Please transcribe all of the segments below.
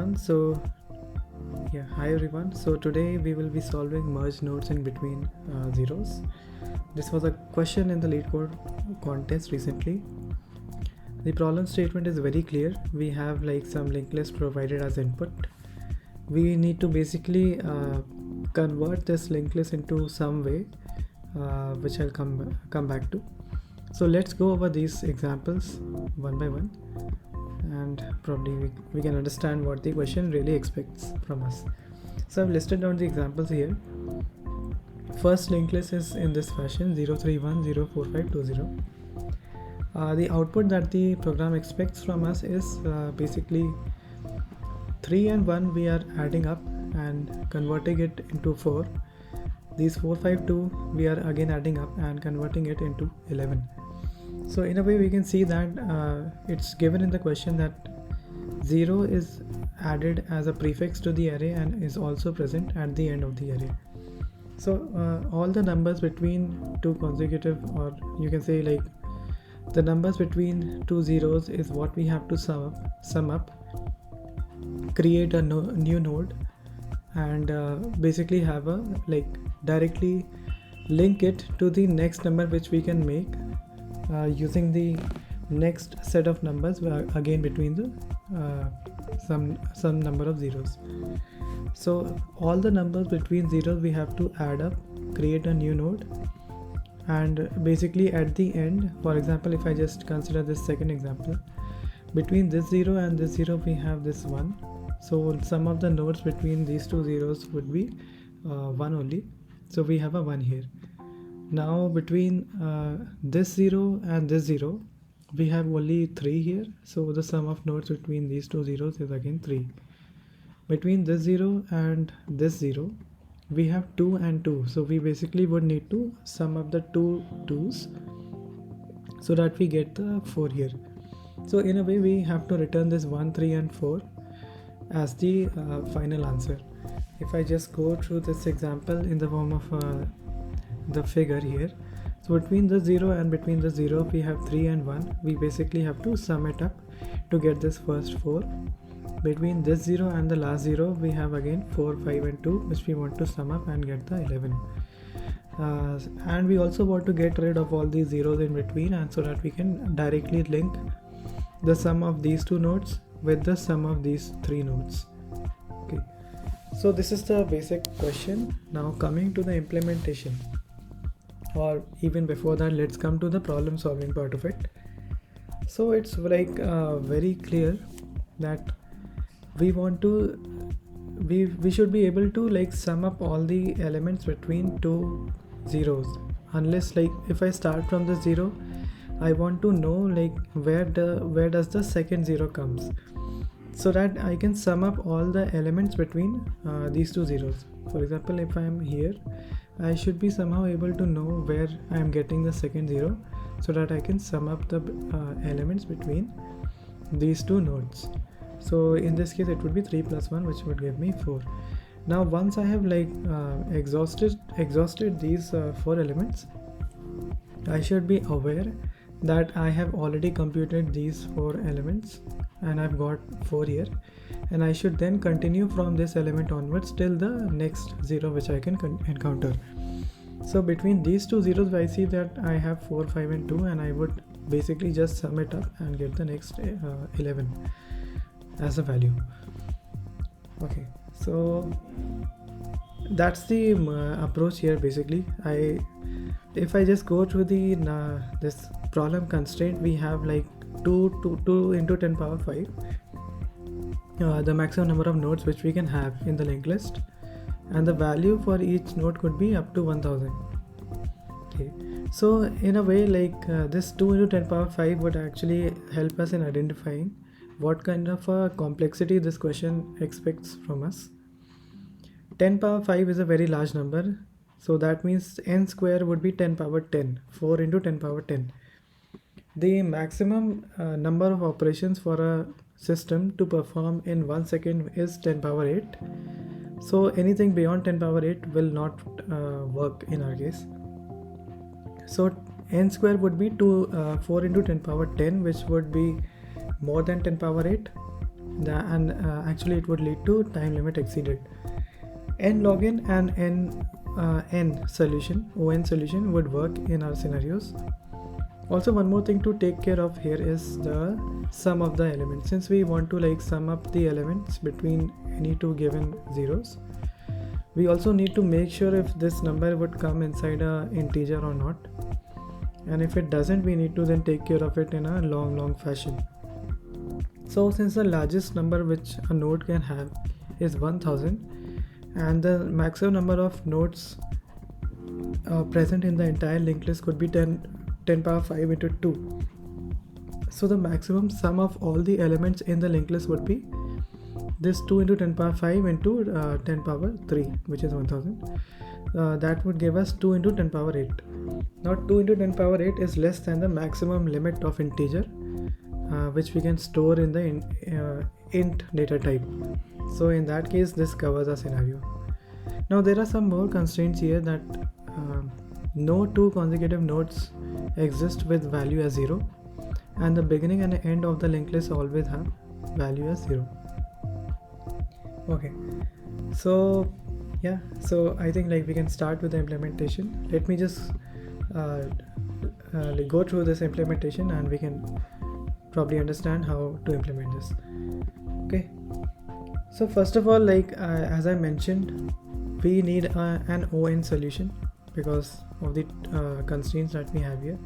So hi everyone. So today we will be solving merge nodes in between zeros. This was a question in the Leetcode contest recently. The problem statement is very clear. We have like some linked list provided as input. We need to basically convert this linked list into some way, which I'll come back to. So let's go over these examples one by one, and probably we can understand what the question really expects from us. So I've listed down the examples here. First linked list is in this fashion: 031045220. The output that the program expects from us is basically 3 and 1 we are adding up and converting it into 4. These 452 we are again adding up and converting it into 11. So in a way we can see that it's given in the question that 0 is added as a prefix to the array and is also present at the end of the array. So all the numbers between two consecutive, or you can say like the numbers between two zeros, is what we have to sum up, create a new node, and basically have a directly link it to the next number which we can make using the next set of numbers again between the some number of zeros. So all the numbers between zeros we have to add up, create a new node, and basically at the end, for example, if I just consider this second example, between this 0 and this 0 we have this 1. So sum of the nodes between these two zeros would be 1 only. So we have a 1 here. Now between this 0 and this 0 we have only 3 here. So the sum of nodes between these two zeros is again 3. Between this 0 and this 0 we have 2 and 2. So we basically would need to sum up the two 2's so that we get the 4 here. So in a way we have to return this 1, 3 and 4 as the final answer. If I just go through this example in the form of the figure here, so between the 0 and between the 0 we have 3 and 1. We basically have to sum it up to get this first 4. Between this 0 and the last 0 we have again 4, 5 and 2, which we want to sum up and get the 11. And we also want to get rid of all these zeros in between, and so that we can directly link the sum of these two nodes with the sum of these three nodes. Okay, so this is the basic question. Now coming to the implementation, or even before that, let's come to the problem solving part of it. So it's very clear that we want to we should be able to sum up all the elements between two zeros, unless if I start from the 0, I want to know where does the second 0 comes, so that I can sum up all the elements between these two zeros. For example, if I am here, I should be somehow able to know where I am getting the second 0, so that I can sum up the elements between these two nodes. So in this case it would be 3 plus 1, which would give me 4. Now once I have exhausted these 4 elements, I should be aware that I have already computed these 4 elements and I've got 4 here, and I should then continue from this element onwards till the next 0 which I can encounter. So between these two zeros I see that I have 4, 5 and 2, and I would basically just sum it up and get the next 11 as a value. Okay, so that's the approach here. Basically, if I just go through the this problem constraint, we have 2 into 10 power 5, the maximum number of nodes which we can have in the linked list, and the value for each node could be up to 1000. Okay, so in a way this 2 into 10 power 5 would actually help us in identifying what kind of a complexity this question expects from us. 10 power 5 is a very large number, so that means n square would be 10 power 10, 4 into 10 power 10. The maximum number of operations for a system to perform in 1 second is 10 power 8. So anything beyond 10 power 8 will not work in our case. So n square would be 4 into 10 power 10, which would be more than 10 power 8. and actually it would lead to time limit exceeded. N login and N solution, ON solution would work in our scenarios. Also, one more thing to take care of here is the sum of the elements. Since we want to like sum up the elements between any two given zeros, we also need to make sure if this number would come inside a integer or not, and if it doesn't, we need to then take care of it in a long fashion. So since the largest number which a node can have is 1000, and the maximum number of nodes present in the entire linked list could be 10 power 5 into 2, so the maximum sum of all the elements in the linked list would be this 2 into 10 power 5 into 10 power 3, which is 1000. That would give us 2 into 10 power 8. Now 2 into 10 power 8 is less than the maximum limit of integer which we can store in the int data type. So in that case, this covers our scenario. Now there are some more constraints here, that no two consecutive nodes exist with value as 0, and the beginning and the end of the linked list always have value as 0. Okay, so yeah, so I think like we can start with the implementation. Let me just go through this implementation and we can probably understand how to implement this. Okay, so first of all, like as I mentioned, we need an ON solution because of the constraints that we have here.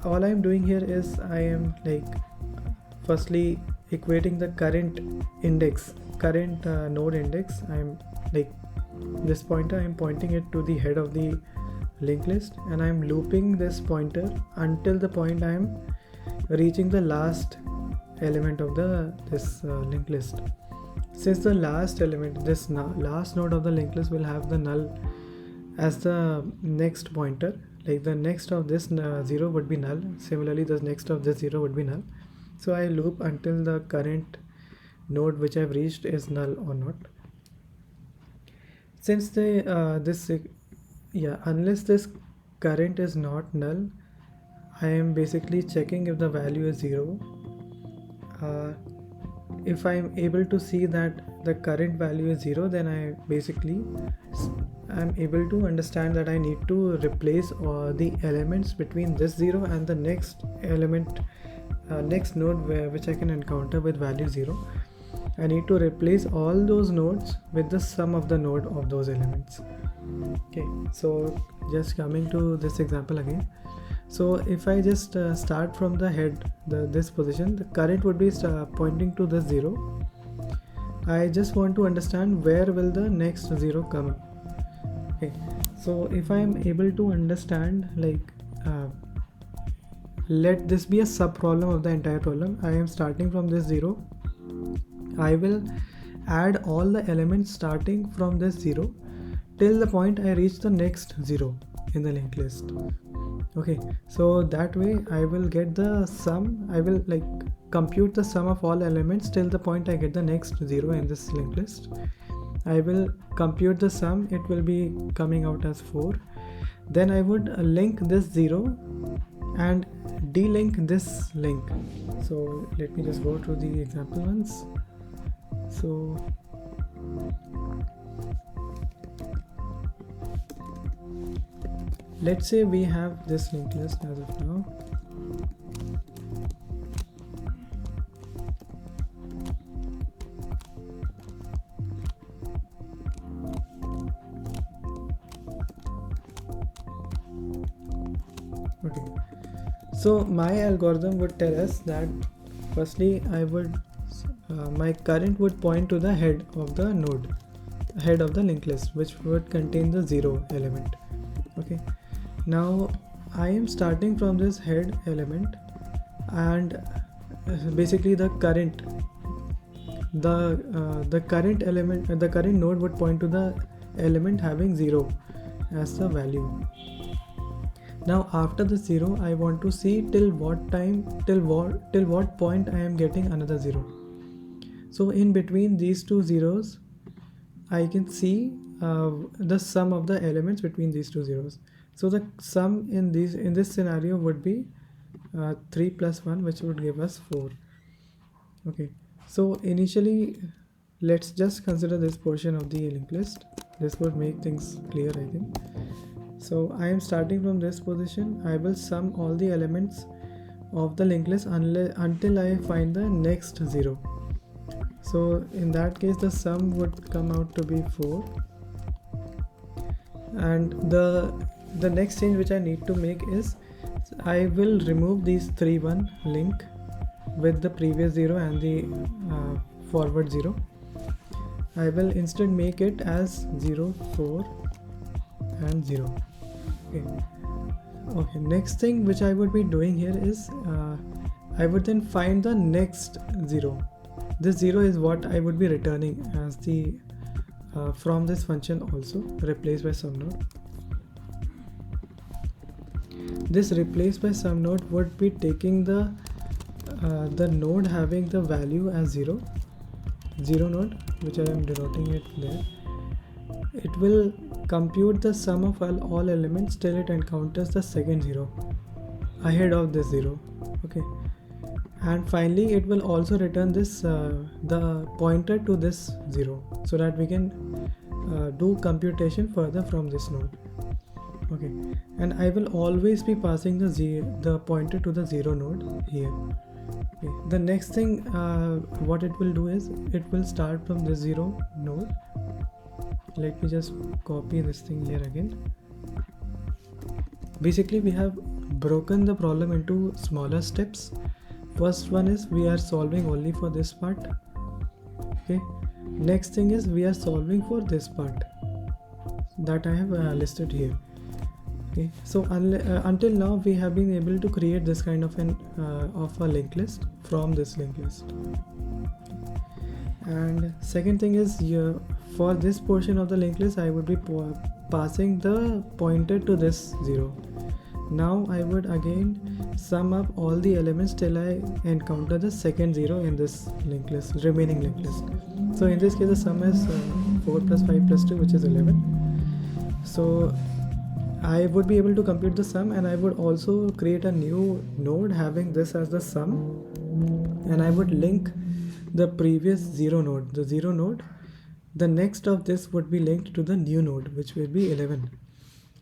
All I am doing here is I am like firstly equating the current node index. I am like this pointer, I am pointing it to the head of the linked list, and I am looping this pointer until the point I am reaching the last element of this linked list. Since the last element, this last node of the linked list will have the null as the next pointer, like the next of this 0 would be null, similarly the next of this 0 would be null. So I loop until the current node which I've reached is null or not. Since unless this current is not null, I am basically checking if the value is 0. If I am able to see that the current value is 0, then I am able to understand that I need to replace the elements between this 0 and the next element, next node which I can encounter with value 0. I need to replace all those nodes with the sum of the node of those elements. Okay, so just coming to this example again. So if I just start from the head, this position, the current would be pointing to this 0. I just want to understand where will the next 0 come up. Okay, so if I am able to understand, like let this be a sub problem of the entire problem. I am starting from this 0. I will add all the elements starting from this 0 till the point I reach the next 0 in the linked list. Okay, so that way I will get the sum. I will like compute the sum of all elements till the point I get the next 0 in this linked list. I will compute the sum, it will be coming out as 4. Then I would link this 0 and delink this link. So let me just go through the example ones. So let's say we have this linked list as of now. Okay, so my algorithm would tell us that firstly I would my current would point to the head of the node, head of the linked list, which would contain the 0 element. Okay, now I am starting from this head element, and basically the current element, the current node would point to the element having 0 as the value. Now after the 0, I want to see till what point I am getting another 0. So in between these two zeros, I can see the sum of the elements between these two zeros. So the sum in this scenario would be 3 plus 1, which would give us 4. Okay, So initially, let's just consider this portion of the linked list. This would make things clear, I think. So I am starting from this position. I will sum all the elements of the linked list until I find the next 0. So in that case, the sum would come out to be 4. And the next change which I need to make is I will remove these 3-1 link with the previous 0 and the forward 0. I will instead make it as 0, 4 and 0. Okay, next thing which I would be doing here is I would then find the next 0. This 0 is what I would be returning as the from this function also, replace by some node. This replace by some node would be taking the node having the value as 0 node, which I am denoting it there. It will compute the sum of all elements till it encounters the second 0 ahead of this 0. Okay, and finally it will also return this the pointer to this 0, so that we can do computation further from this node. Okay, and I will always be passing the pointer to the 0 node here. Okay. The next thing what it will do is it will start from the 0 node. Let me just copy this thing here again. Basically, we have broken the problem into smaller steps. First one is we are solving only for this part. Okay. Next thing is we are solving for this part that I have listed here. Okay. So until now we have been able to create this kind of a linked list from this linked list. And second thing is for this portion of the linked list I would be passing the pointer to this 0. Now I would again sum up all the elements till I encounter the second 0 in this linked list, remaining linked list. So in this case the sum is 4 plus 5 plus 2, which is 11. So I would be able to compute the sum, and I would also create a new node having this as the sum, and I would link the previous 0 node, the 0 node. The next of this would be linked to the new node, which will be 11,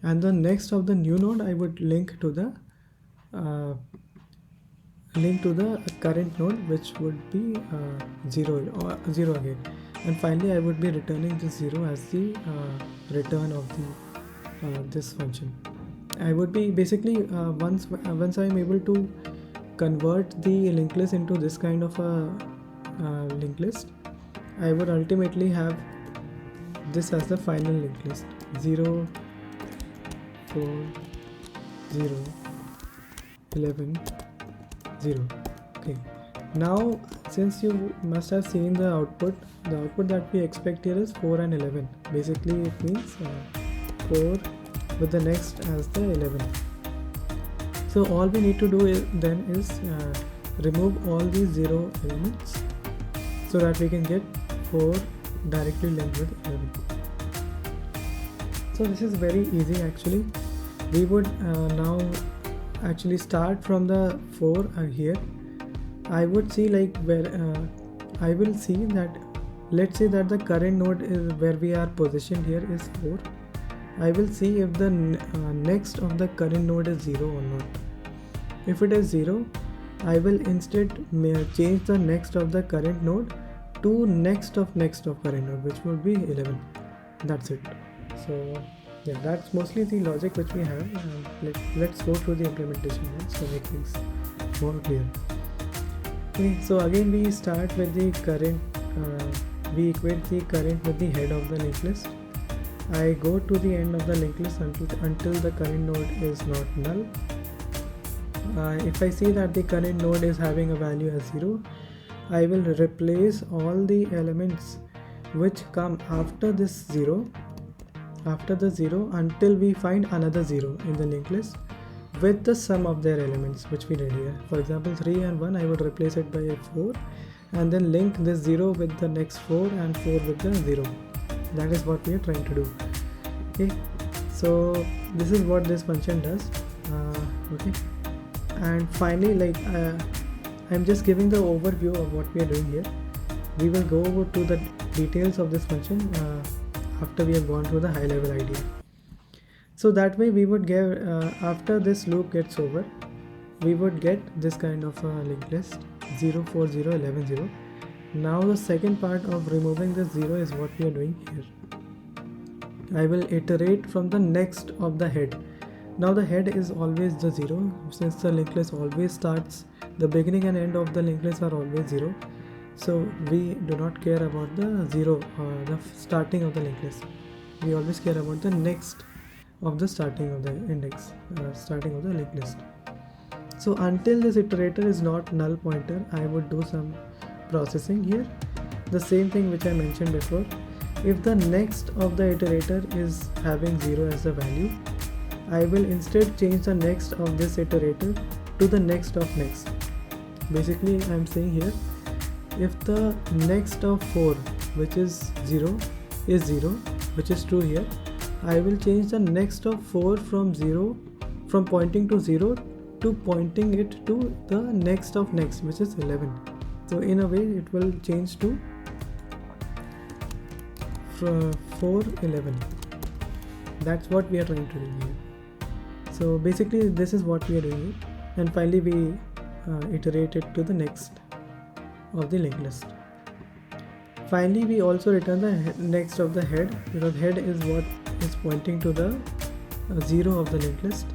and the next of the new node I would link to the current node, which would be 0 again, and finally I would be returning this 0 as the return of this function. I would be basically once I am able to convert the linked list into this kind of a linked list, I would ultimately have this as the final linked list: 0, 4, 0, 11, 0. Okay, now since you must have seen the output that we expect here is 4 and 11. Basically it means 4 with the next as the 11. So all we need to do is remove all these 0 elements so that we can get 4 directly linked with 11. So this is very easy actually. We would now actually start from the 4 here. I would see like where I will see that, let's say that the current node is where we are positioned here is 4. I will see if the next of the current node is 0 or not. If it is 0, I will instead change the next of the current node to next of current node, which would be 11. That's it. So yeah, that's mostly the logic which we have. Let's go through the implementation once to make things more clear. Okay, so again we start with the current. We equate the current with the head of the linked list. I go to the end of the linked list until the current node is not null. If I see that the current node is having a value as 0, I will replace all the elements which come after this 0, after the 0, until we find another 0 in the linked list with the sum of their elements which we did here. For example, 3 and 1, I would replace it by 4 and then link this 0 with the next 4 and 4 with the 0. That is what we are trying to do. Okay, so this is what this function does. Okay, and finally, like I'm just giving the overview of what we are doing here. We will go over to the details of this function after we have gone through the high level idea. So that way we would get, after this loop gets over, we would get this kind of a linked list 0, 4, 0, 11, 0. Now the second part of removing this 0 is what we are doing here. I will iterate from the next of the head. Now the head is always the 0, since the linked list always starts, the beginning and end of the linked list are always 0. So we do not care about the 0 or the starting of the linked list. We always care about the next of the starting of the index, starting of the linked list. So until this iterator is not null pointer, I would do some processing here. The same thing which I mentioned before. If the next of the iterator is having 0 as the value, I will instead change the next of this iterator to the next of next. Basically, I am saying here, if the next of 4, which is 0, is 0, which is true here, I will change the next of 4 from pointing to 0 to pointing it to the next of next, which is 11. So in a way it will change to 4, 11. That's what we are trying to do here. So basically this is what we are doing here. And finally we iterate it to the next of the linked list. Finally we also return the next of the head, because head is what is pointing to the 0 of the linked list.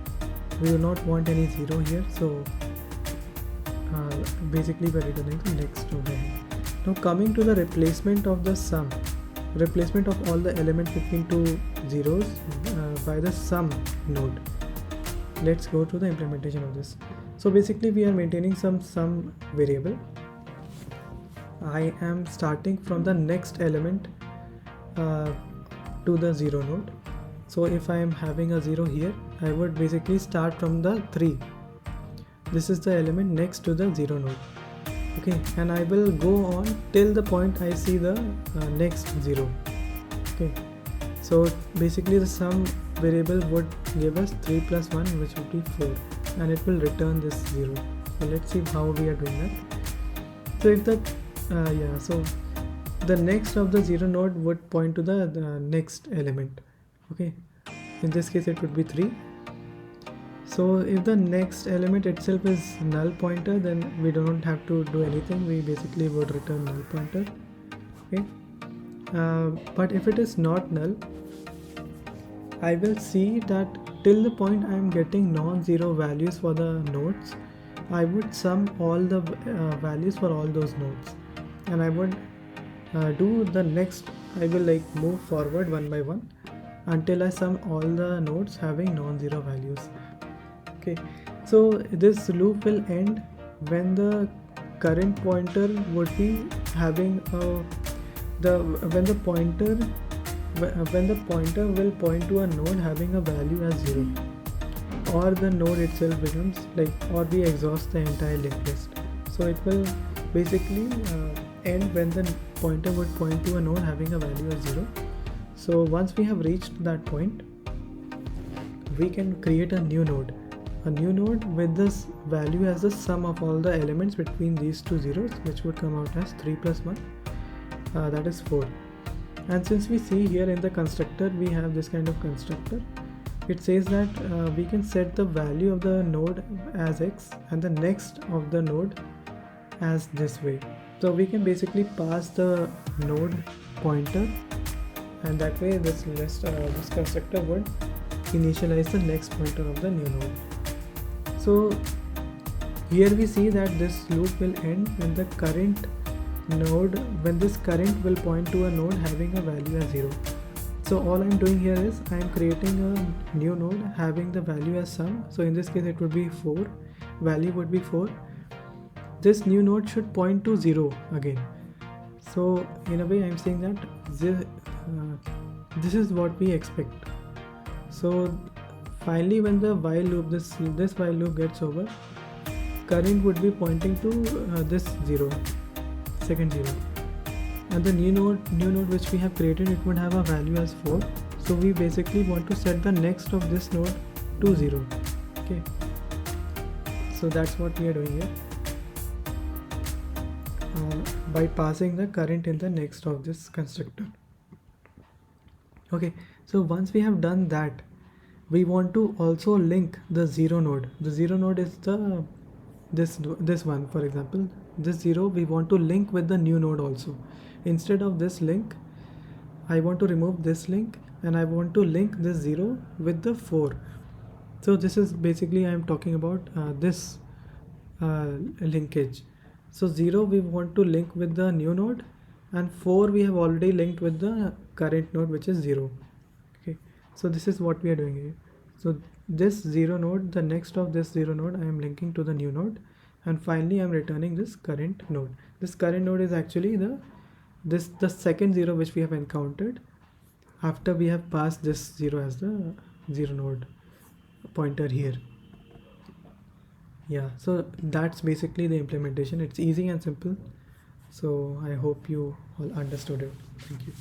We do not want any 0 here, so basically we are returning the next of the head. Now coming to the replacement of the sum, replacement of all the elements between two zeros by the sum node. Let's go to the implementation of this. So basically we are maintaining some sum variable. I am starting from the next element to the 0 node. So if I am having a 0 here, I would basically start from the 3. This is the element next to the 0 node. Okay, and I will go on till the point I see the next 0. Okay, so basically the sum variable would give us 3 plus 1, which would be 4, and it will return this 0. So let's see how we are doing that. So if the so the next of the 0 node would point to the next element. Okay, in this case it would be 3. So if the next element itself is null pointer, then we don't have to do anything. We basically would return null pointer. Okay, but if it is not null, I will see that till the point I am getting non-zero values for the nodes, I would sum all the values for all those nodes, and I would do the next. I will like move forward one by one until I sum all the nodes having non-zero values. Okay, so this loop will end when the current pointer would be having when the pointer will point to a node having a value as 0, or the node itself becomes like, or we exhaust the entire linked list. So it will basically end when the pointer would point to a node having a value as 0. So once we have reached that point, we can create a new node with this value as the sum of all the elements between these two zeros, which would come out as 3 plus 1, that is 4. And since we see here in the constructor, we have this kind of constructor. It says that we can set the value of the node as x and the next of the node as this way. So we can basically pass the node pointer, and that way this constructor would initialize the next pointer of the new node. So here we see that this loop will end when the current node, when this current will point to a node having a value as 0. So all I'm doing here is I am creating a new node having the value as sum. So in this case it would be 4, value would be 4. This new node should point to 0 again. So in a way I'm saying that this is what we expect. So finally when the while loop, this while loop gets over, current would be pointing to this 0, second 0, and the new node which we have created, it would have a value as 4. So we basically want to set the next of this node to 0. Okay, so that's what we are doing here. by passing the current in the next of this constructor. Okay, so once we have done that, we want to also link the zero node. The zero node is the this one, for example. This zero we want to link with the new node also. Instead of this link, I want to remove this link and I want to link this 0 with the 4. So this is basically I am talking about this linkage. So 0 we want to link with the new node, and 4 we have already linked with the current node, which is 0. Okay, so this is what we are doing here. So this 0 node, the next of this 0 node, I am linking to the new node, and finally I am returning this current node. This current node is actually the second 0 which we have encountered after we have passed this 0 as the 0 node pointer here. Yeah, so that's basically the implementation. It's easy and simple. So I hope you all understood it. Thank you.